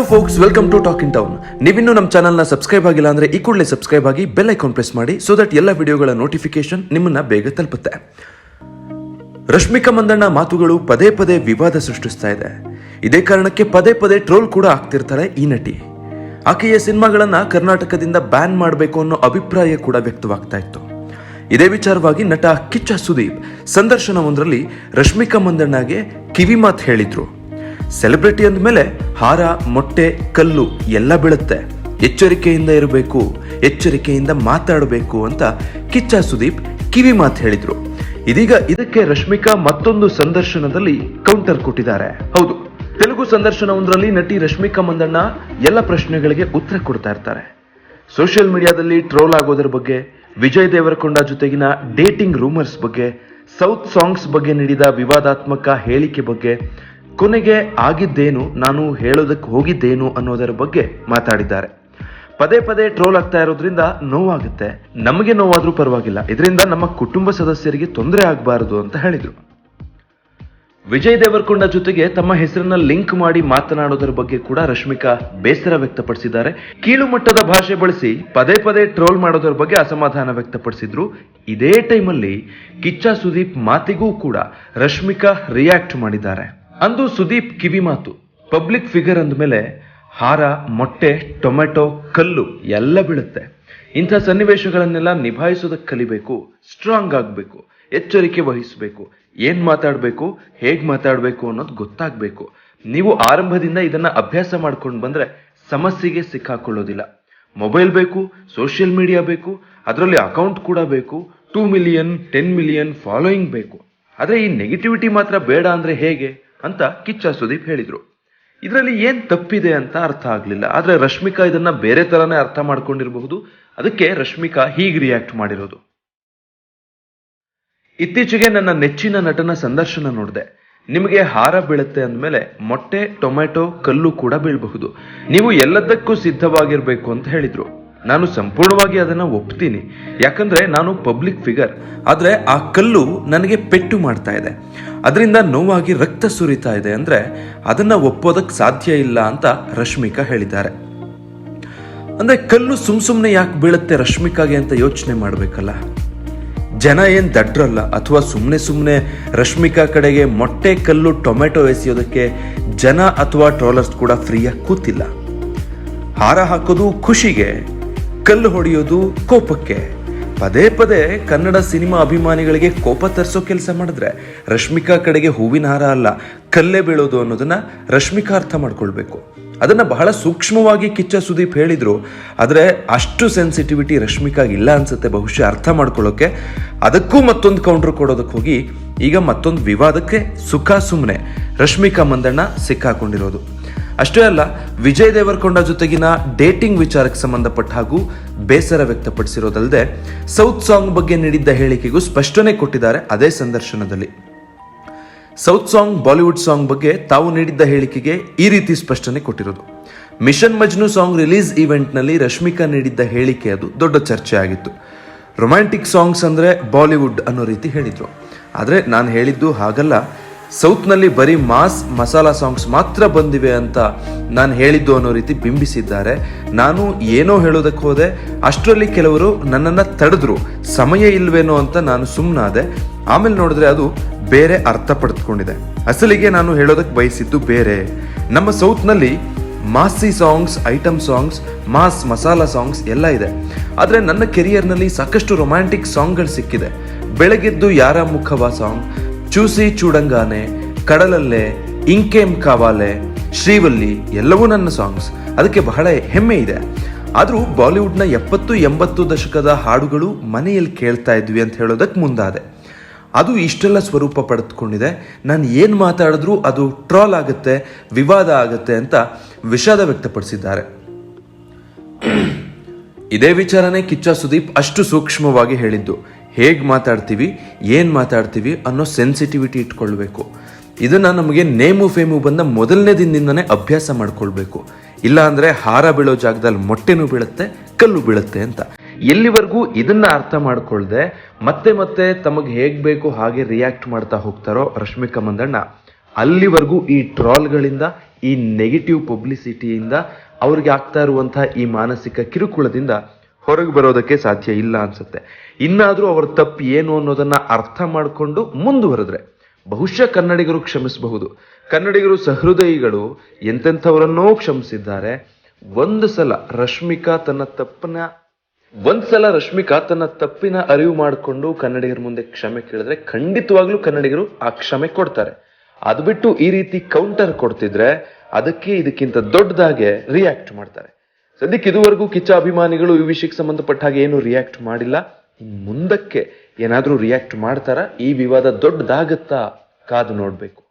Forks, welcome to talk in town. ನೀವಿನ್ನೂ ನಮ್ಮ ಚಾನಲ್ನ ಸಬ್ಸ್ಕ್ರೈಬ್ ಆಗಿಲ್ಲ ಅಂದ್ರೆ ಈ ಕೂಡಲೇ ಸಬ್ಸ್ಕ್ರೈಬ್ ಆಗಿ ಬೆಲ್ ಐಕಾನ್ ಪ್ರೆಸ್ ಮಾಡಿ, ಸೊ ದಟ್ ಎಲ್ಲ ವಿಡಿಯೋಗಳ ನೋಟಿಫಿಕೇಶನ್ ನಿಮ್ಮನ್ನ ಬೇಗ ತಲುಪುತ್ತೆ. ರಶ್ಮಿಕಾ ಮಂದಣ್ಣ ಮಾತುಗಳು ಪದೇ ಪದೇ ವಿವಾದ ಸೃಷ್ಟಿಸ್ತಾ ಇದೆ. ಇದೇ ಕಾರಣಕ್ಕೆ ಪದೇ ಪದೇ ಟ್ರೋಲ್ ಕೂಡ ಆಗ್ತಿರ್ತಾರೆ ಈ ನಟಿ. ಆಕೆಯ ಸಿನಿಮಾಗಳನ್ನ ಕರ್ನಾಟಕದಿಂದ ಬ್ಯಾನ್ ಮಾಡಬೇಕು ಅನ್ನೋ ಅಭಿಪ್ರಾಯ ಕೂಡ ವ್ಯಕ್ತವಾಗ್ತಾ ಇತ್ತು. ಇದೇ ವಿಚಾರವಾಗಿ ನಟ ಕಿಚ್ಚ ಸುದೀಪ್ ಸಂದರ್ಶನವೊಂದರಲ್ಲಿ ರಶ್ಮಿಕಾ ಮಂದಣ್ಣಗೆ ಕಿವಿ ಮಾತು ಹೇಳಿದ್ರು. ಸೆಲೆಬ್ರಿಟಿ ಅಂದಮೇಲೆ ಹಾರ, ಮೊಟ್ಟೆ, ಕಲ್ಲು ಎಲ್ಲ ಬೀಳುತ್ತೆ, ಎಚ್ಚರಿಕೆಯಿಂದ ಇರಬೇಕು, ಎಚ್ಚರಿಕೆಯಿಂದ ಮಾತಾಡಬೇಕು ಅಂತ ಕಿಚ್ಚ ಸುದೀಪ್ ಕಿವಿ ಮಾತು ಹೇಳಿದ್ರು. ಇದೀಗ ಇದಕ್ಕೆ ರಶ್ಮಿಕಾ ಮತ್ತೊಂದು ಸಂದರ್ಶನದಲ್ಲಿ ಕೌಂಟರ್ ಕೊಟ್ಟಿದ್ದಾರೆ. ಹೌದು, ತೆಲುಗು ಸಂದರ್ಶನವೊಂದರಲ್ಲಿ ನಟಿ ರಶ್ಮಿಕಾ ಮಂದಣ್ಣ ಎಲ್ಲ ಪ್ರಶ್ನೆಗಳಿಗೆ ಉತ್ತರ ಕೊಡ್ತಾ ಇರ್ತಾರೆ. ಸೋಷಿಯಲ್ ಮೀಡಿಯಾದಲ್ಲಿ ಟ್ರೋಲ್ ಆಗೋದ್ರ ಬಗ್ಗೆ, ವಿಜಯ್ ದೇವರಕೊಂಡ ಜೊತೆಗಿನ ಡೇಟಿಂಗ್ ರೂಮರ್ಸ್ ಬಗ್ಗೆ, ಸೌತ್ ಸಾಂಗ್ಸ್ ಬಗ್ಗೆ ನೀಡಿದ ವಿವಾದಾತ್ಮಕ ಹೇಳಿಕೆ ಬಗ್ಗೆ, ಕೊನೆಗೆ ಆಗಿದ್ದೇನು, ನಾನು ಹೇಳೋದಕ್ಕೆ ಹೋಗಿದ್ದೇನು ಅನ್ನೋದರ ಬಗ್ಗೆ ಮಾತಾಡಿದ್ದಾರೆ. ಪದೇ ಪದೇ ಟ್ರೋಲ್ ಆಗ್ತಾ ಇರೋದ್ರಿಂದ ನೋವಾಗುತ್ತೆ. ನಮಗೆ ನೋವಾದ್ರೂ ಪರವಾಗಿಲ್ಲ, ಇದರಿಂದ ನಮ್ಮ ಕುಟುಂಬ ಸದಸ್ಯರಿಗೆ ತೊಂದರೆ ಆಗಬಾರದು ಅಂತ ಹೇಳಿದ್ರು. ವಿಜಯ್ ದೇವರಕೊಂಡ ಜೊತೆಗೆ ತಮ್ಮ ಹೆಸರನ್ನ ಲಿಂಕ್ ಮಾಡಿ ಮಾತನಾಡೋದರ ಬಗ್ಗೆ ಕೂಡ ರಶ್ಮಿಕಾ ಬೇಸರ ವ್ಯಕ್ತಪಡಿಸಿದ್ದಾರೆ. ಕೀಳು ಮಟ್ಟದ ಭಾಷೆ ಬಳಸಿ ಪದೇ ಪದೇ ಟ್ರೋಲ್ ಮಾಡೋದರ ಬಗ್ಗೆ ಅಸಮಾಧಾನ ವ್ಯಕ್ತಪಡಿಸಿದ್ರು. ಇದೇ ಟೈಮಲ್ಲಿ ಕಿಚ್ಚ ಸುದೀಪ್ ಮಾತಿಗೂ ಕೂಡ ರಶ್ಮಿಕಾ ರಿಯಾಕ್ಟ್ ಮಾಡಿದ್ದಾರೆ. ಅಂದು ಸುದೀಪ್ ಕಿವಿ ಮಾತು, ಪಬ್ಲಿಕ್ ಫಿಗರ್ ಅಂದಮೇಲೆ ಹಾರ, ಮೊಟ್ಟೆ, ಟೊಮೆಟೊ, ಕಲ್ಲು ಎಲ್ಲ ಬೀಳುತ್ತೆ. ಇಂಥ ಸನ್ನಿವೇಶಗಳನ್ನೆಲ್ಲ ನಿಭಾಯಿಸೋದಕ್ಕೆ ಕಲಿಬೇಕು, ಸ್ಟ್ರಾಂಗ್ ಆಗಬೇಕು, ಎಚ್ಚರಿಕೆ ವಹಿಸಬೇಕು, ಏನ್ ಮಾತಾಡಬೇಕು, ಹೇಗ್ ಮಾತಾಡಬೇಕು ಅನ್ನೋದು ಗೊತ್ತಾಗಬೇಕು. ನೀವು ಆರಂಭದಿಂದ ಇದನ್ನ ಅಭ್ಯಾಸ ಮಾಡ್ಕೊಂಡು ಬಂದ್ರೆ ಸಮಸ್ಯೆಗೆ ಸಿಕ್ಕಾಕೊಳ್ಳೋದಿಲ್ಲ. ಮೊಬೈಲ್ ಬೇಕು, ಸೋಷಿಯಲ್ ಮೀಡಿಯಾ ಬೇಕು, ಅದರಲ್ಲಿ ಅಕೌಂಟ್ ಕೂಡ ಬೇಕು, 2 ಮಿಲಿಯನ್ 10 ಮಿಲಿಯನ್ ಫಾಲೋಯಿಂಗ್ ಬೇಕು. ಆದ್ರೆ ಈ ನೆಗೆಟಿವಿಟಿ ಮಾತ್ರ ಬೇಡ ಅಂದ್ರೆ ಹೇಗೆ ಅಂತ ಕಿಚ್ಚ ಸುದೀಪ್ ಹೇಳಿದ್ರು. ಇದರಲ್ಲಿ ಏನ್ ತಪ್ಪಿದೆ ಅಂತ ಅರ್ಥ ಆಗ್ಲಿಲ್ಲ. ಆದ್ರೆ ರಶ್ಮಿಕಾ ಇದನ್ನ ಬೇರೆ ತರಾನೇ ಅರ್ಥ ಮಾಡ್ಕೊಂಡಿರಬಹುದು. ಅದಕ್ಕೆ ರಶ್ಮಿಕಾ ಹೀಗೆ ರಿಯಾಕ್ಟ್ ಮಾಡಿರೋದು. ಇತ್ತೀಚೆಗೆ ನನ್ನ ನೆಚ್ಚಿನ ನಟನ ಸಂದರ್ಶನ ನೋಡಿದೆ. ನಿಮಗೆ ಹಾರ ಬೀಳುತ್ತೆ ಅಂದಮೇಲೆ ಮೊಟ್ಟೆ, ಟೊಮೆಟೊ, ಕಲ್ಲು ಕೂಡ ಬೀಳಬಹುದು. ನೀವು ಎಲ್ಲದಕ್ಕೂ ಸಿದ್ಧವಾಗಿರ್ಬೇಕು ಅಂತ ಹೇಳಿದ್ರು. ನಾನು ಸಂಪೂರ್ಣವಾಗಿ ಅದನ್ನ ಒಪ್ತೀನಿ, ಯಾಕಂದ್ರೆ ನಾನು ಪಬ್ಲಿಕ್ ಫಿಗರ್. ಆದ್ರೆ ಆ ಕಲ್ಲು ನನಗೆ ಪೆಟ್ಟು ಮಾಡ್ತಾ ಇದೆ, ಅದರಿಂದ ನೋವಾಗಿ ರಕ್ತ ಸುರಿತಾ ಇದೆ ಅಂದ್ರೆ ಅದನ್ನ ಒಪ್ಪೋದಕ್ಕೆ ಸಾಧ್ಯ ಇಲ್ಲ ಅಂತ ರಶ್ಮಿಕಾ ಹೇಳಿದ್ದಾರೆ. ಅಂದ್ರೆ ಕಲ್ಲು ಸುಮ್ನೆ ಯಾಕೆ ಬೀಳುತ್ತೆ ರಶ್ಮಿಕಾಗೆ ಅಂತ ಯೋಚನೆ ಮಾಡ್ಬೇಕಲ್ಲ. ಜನ ಏನ್ ದಡ್ರಲ್ಲ, ಅಥವಾ ಸುಮ್ನೆ ರಶ್ಮಿಕಾ ಕಡೆಗೆ ಮೊಟ್ಟೆ, ಕಲ್ಲು, ಟೊಮೆಟೊ ಎಸೆಯೋದಕ್ಕೆ ಜನ ಅಥವಾ ಟ್ರೋಲರ್ಸ್ ಕೂಡ ಫ್ರೀಯಾಗಿ ಕೂತಿಲ್ಲ. ಹಾರ ಹಾಕೋದು ಖುಷಿಗೆ, ಕಲ್ಲು ಹೊಡೆಯೋದು ಕೋಪಕ್ಕೆ. ಪದೇ ಪದೇ ಕನ್ನಡ ಸಿನಿಮಾ ಅಭಿಮಾನಿಗಳಿಗೆ ಕೋಪ ತರಿಸೋ ಕೆಲಸ ಮಾಡಿದ್ರೆ ರಶ್ಮಿಕಾ ಕಡೆಗೆ ಹೂವಿನ ಹಾರ ಅಲ್ಲ, ಕಲ್ಲೇ ಬೀಳೋದು ಅನ್ನೋದನ್ನ ರಶ್ಮಿಕಾ ಅರ್ಥ ಮಾಡ್ಕೊಳ್ಬೇಕು. ಅದನ್ನ ಬಹಳ ಸೂಕ್ಷ್ಮವಾಗಿ ಕಿಚ್ಚ ಸುದೀಪ್ ಹೇಳಿದ್ರು. ಆದ್ರೆ ಅಷ್ಟು ಸೆನ್ಸಿಟಿವಿಟಿ ರಶ್ಮಿಕಾಗ್ ಇಲ್ಲ ಅನ್ಸುತ್ತೆ ಬಹುಶಃ ಅರ್ಥ ಮಾಡ್ಕೊಳ್ಳೋಕೆ. ಅದಕ್ಕೂ ಮತ್ತೊಂದು ಕೌಂಟರ್ ಕೊಡೋದಕ್ಕೆ ಹೋಗಿ ಈಗ ಮತ್ತೊಂದು ವಿವಾದಕ್ಕೆ ಸುಮ್ಮನೆ ರಶ್ಮಿಕಾ ಮಂದಣ್ಣ ಸಿಕ್ಕಾಕೊಂಡಿರೋದು. ಅಷ್ಟೇ ಅಲ್ಲ, ವಿಜಯ್ ದೇವರಕೊಂಡ ಜೊತೆಗಿನ ಡೇಟಿಂಗ್ ವಿಚಾರಕ್ಕೆ ಸಂಬಂಧಪಟ್ಟ ಹಾಗೂ ಬೇಸರ ವ್ಯಕ್ತಪಡಿಸಿರೋದಲ್ಲದೆ ಸೌತ್ ಸಾಂಗ್ ಬಗ್ಗೆ ನೀಡಿದ್ದ ಹೇಳಿಕೆಗೂ ಸ್ಪಷ್ಟನೆ ಕೊಟ್ಟಿದ್ದಾರೆ. ಅದೇ ಸಂದರ್ಶನದಲ್ಲಿ ಸೌತ್ ಸಾಂಗ್, ಬಾಲಿವುಡ್ ಸಾಂಗ್ ಬಗ್ಗೆ ತಾವು ನೀಡಿದ್ದ ಹೇಳಿಕೆಗೆ ಈ ರೀತಿ ಸ್ಪಷ್ಟನೆ ಕೊಟ್ಟಿರೋದು. Mission Majnu song release event ನಲ್ಲಿ ರಶ್ಮಿಕಾ ನೀಡಿದ್ದ ಹೇಳಿಕೆ ಅದು ದೊಡ್ಡ ಚರ್ಚೆ ಆಗಿತ್ತು. ರೊಮ್ಯಾಂಟಿಕ್ ಸಾಂಗ್ಸ್ ಅಂದ್ರೆ ಬಾಲಿವುಡ್ ಅನ್ನೋ ರೀತಿ ಹೇಳಿದ್ರು. ಆದ್ರೆ ನಾನು ಹೇಳಿದ್ದು ಹಾಗಲ್ಲ, ಸೌತ್ನಲ್ಲಿ ಬರೀ ಮಾಸ್ ಮಸಾಲಾ ಸಾಂಗ್ಸ್ ಮಾತ್ರ ಬಂದಿವೆ ಅಂತ ನಾನು ಹೇಳಿದ್ದು ಅನ್ನೋ ರೀತಿ ಬಿಂಬಿಸಿದ್ದಾರೆ. ನಾನು ಏನೋ ಹೇಳೋದಕ್ಕೆ ಹೋದೆ, ಅಷ್ಟರಲ್ಲಿ ಕೆಲವರು ನನ್ನನ್ನು ತಡೆದ್ರು. ಸಮಯ ಇಲ್ವೇನೋ ಅಂತ ನಾನು ಸುಮ್ಮನಾದೆ. ಆಮೇಲೆ ನೋಡಿದ್ರೆ ಅದು ಬೇರೆ ಅರ್ಥ ಪಡೆದುಕೊಂಡಿದೆ. ಅಸಲಿಗೆ ನಾನು ಹೇಳೋದಕ್ಕೆ ಬಯಸಿದ್ದು ಬೇರೆ. ನಮ್ಮ ಸೌತ್ನಲ್ಲಿ massy songs, item songs, mass masala songs ಎಲ್ಲ ಇದೆ. ಆದರೆ ನನ್ನ ಕೆರಿಯರ್ನಲ್ಲಿ ಸಾಕಷ್ಟು ರೊಮ್ಯಾಂಟಿಕ್ ಸಾಂಗ್ಗಳು ಸಿಕ್ಕಿದೆ. ಬೆಳಗೆದ್ದು ಯಾರ ಮುಖವ ಸಾಂಗ್, ಚೂಸಿ ಚೂಡಂಗಾನೆ, ಕಡಲಲ್ಲೇ, ಇಂಕೇಮ್ ಕಾವಾಲೆ, ಶ್ರೀವಲ್ಲಿ ಎಲ್ಲವೂ ನನ್ನ ಸಾಂಗ್ಸ್. ಅದಕ್ಕೆ ಬಹಳ ಹೆಮ್ಮೆ ಇದೆ. ಆದರೂ ಬಾಲಿವುಡ್ನ 70-80 ದಶಕದ ಹಾಡುಗಳು ಮನೆಯಲ್ಲಿ ಕೇಳ್ತಾ ಇದ್ವಿ ಅಂತ ಹೇಳೋದಕ್ಕೆ ಮುಂದಾದೆ. ಅದು ಇಷ್ಟೆಲ್ಲ ಸ್ವರೂಪ ಪಡೆದುಕೊಂಡಿದೆ. ನಾನು ಏನು ಮಾತಾಡಿದ್ರೂ ಅದು ಟ್ರೋಲ್ ಆಗುತ್ತೆ, ವಿವಾದ ಆಗುತ್ತೆ ಅಂತ ವಿಷಾದ ವ್ಯಕ್ತಪಡಿಸಿದ್ದಾರೆ. ಇದೇ ವಿಚಾರನೇ ಕಿಚ್ಚ ಸುದೀಪ್ ಅಷ್ಟು ಸೂಕ್ಷ್ಮವಾಗಿ ಹೇಳಿದ್ದು. ಹೇಗೆ ಮಾತಾಡ್ತೀವಿ, ಏನು ಮಾತಾಡ್ತೀವಿ ಅನ್ನೋ ಸೆನ್ಸಿಟಿವಿಟಿ ಇಟ್ಕೊಳ್ಬೇಕು. ಇದನ್ನ ನಮಗೆ ನೇಮು ಫೇಮು ಬಂದ ಮೊದಲನೇ ದಿನದಿಂದನೇ ಅಭ್ಯಾಸ ಮಾಡ್ಕೊಳ್ಬೇಕು. ಇಲ್ಲ ಅಂದ್ರೆ ಹಾರ ಬೀಳೋ ಜಾಗದಲ್ಲಿ ಮೊಟ್ಟೆನೂ ಬೀಳುತ್ತೆ, ಕಲ್ಲು ಬೀಳುತ್ತೆ ಅಂತ. ಎಲ್ಲಿವರೆಗೂ ಇದನ್ನ ಅರ್ಥ ಮಾಡ್ಕೊಳ್ದೆ ಮತ್ತೆ ತಮಗೆ ಹೇಗ್ ಬೇಕು ಹಾಗೆ ರಿಯಾಕ್ಟ್ ಮಾಡ್ತಾ ಹೋಗ್ತಾರೋ ರಶ್ಮಿಕಾ ಮಂದಣ್ಣ, ಅಲ್ಲಿವರೆಗೂ ಈ ಟ್ರಾಲ್ಗಳಿಂದ ಈ ನೆಗೆಟಿವ್ ಪಬ್ಲಿಸಿಟಿಯಿಂದ ಅವ್ರಿಗೆ ಆಗ್ತಾ ಇರುವಂತಹ ಈ ಮಾನಸಿಕ ಕಿರುಕುಳದಿಂದ ಹೊರಗೆ ಬರೋದಕ್ಕೆ ಸಾಧ್ಯ ಇಲ್ಲ ಅನ್ಸುತ್ತೆ. ಇನ್ನಾದ್ರೂ ಅವರ ತಪ್ಪು ಏನು ಅನ್ನೋದನ್ನ ಅರ್ಥ ಮಾಡಿಕೊಂಡು ಮುಂದುವರೆದ್ರೆ ಬಹುಶಃ ಕನ್ನಡಿಗರು ಕ್ಷಮಿಸಬಹುದು. ಕನ್ನಡಿಗರು ಸಹೃದಯಿಗಳು ಎಂತೆಂಥವರನ್ನೋ ಕ್ಷಮಿಸಿದ್ದಾರೆ. ಒಂದ್ಸಲ ರಶ್ಮಿಕಾ ತನ್ನ ತಪ್ಪಿನ ಅರಿವು ಮಾಡಿಕೊಂಡು ಕನ್ನಡಿಗರ ಮುಂದೆ ಕ್ಷಮೆ ಕೇಳಿದ್ರೆ ಖಂಡಿತವಾಗ್ಲೂ ಕನ್ನಡಿಗರು ಆ ಕ್ಷಮೆ ಕೊಡ್ತಾರೆ. ಅದು ಬಿಟ್ಟು ಈ ರೀತಿ ಕೌಂಟರ್ ಕೊಡ್ತಿದ್ರೆ ಅದಕ್ಕೆ ಇದಕ್ಕಿಂತ ದೊಡ್ಡದಾಗೆ ರಿಯಾಕ್ಟ್ ಮಾಡ್ತಾರೆ. ಸದ್ಯಕ್ಕೆ ಇದುವರೆಗೂ ಕಿಚ್ಚ ಅಭಿಮಾನಿಗಳು ಈ ವಿಷಯಕ್ಕೆ ಸಂಬಂಧಪಟ್ಟ ಹಾಗೆ ಏನು ರಿಯಾಕ್ಟ್ ಮಾಡಿಲ್ಲ. ಮುಂದಕ್ಕೆ ಏನಾದ್ರೂ ರಿಯಾಕ್ಟ್ ಮಾಡ್ತಾರಾ? ಈ ವಿವಾದ ದೊಡ್ಡದಾಗತ್ತಾ? ಕಾದು ನೋಡ್ಬೇಕು.